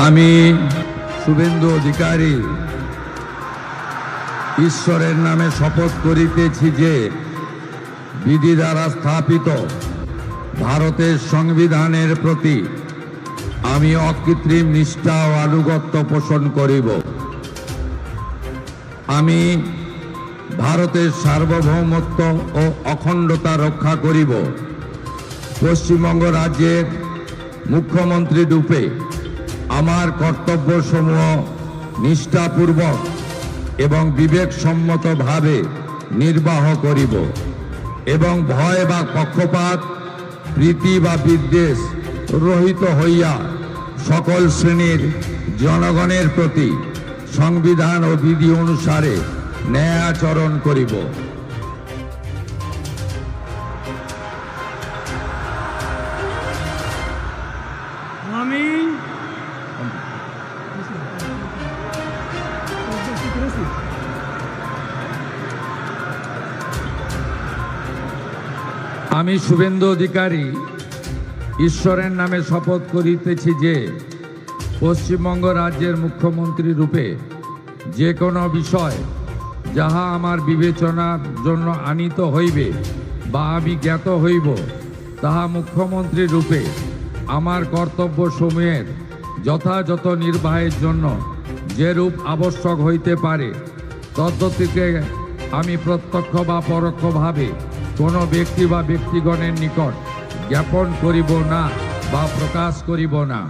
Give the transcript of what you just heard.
আমি শুভেন্দু অধিকারী ঈশ্বরের নামে শপথ করিতেছি যে বিধি দ্বারা স্থাপিত ভারতের সংবিধানের প্রতি আমি অকৃত্রিম নিষ্ঠা ও আনুগত্য পোষণ করিব। আমি ভারতের সার্বভৌমত্ব ও অখণ্ডতা রক্ষা করিব। পশ্চিমবঙ্গ রাজ্যের মুখ্যমন্ত্রী রূপে আমার কর্তব্যসমূহ নিষ্ঠাপূর্বক এবং বিবেকসম্মতভাবে নির্বাহ করিব এবং ভয় বা পক্ষপাত, প্রীতি বা বিদ্বেষ রহিত হইয়া সকল শ্রেণীর জনগণের প্রতি সংবিধান ও বিধি অনুসারে ন্যায় আচরণ করিব। আমি শুভেন্দু অধিকারী ঈশ্বরের নামে শপথ করিতেছি যে পশ্চিমবঙ্গ রাজ্যের মুখ্যমন্ত্রী রূপে যে কোনো বিষয় যাহা আমার বিবেচনার জন্য আনিত হইবে বা আমি জ্ঞাত হইব, তাহা মুখ্যমন্ত্রী রূপে আমার কর্তব্যসমূহের যথাযথ নির্বাহের জন্য যেরূপ আবশ্যক হইতে পারে তদ্গতিকে আমি প্রত্যক্ষ বা পরোক্ষভাবে কোনো ব্যক্তি বা ব্যক্তিগণের নিকট জ্ঞাপন করিব না বা প্রকাশ করিব না।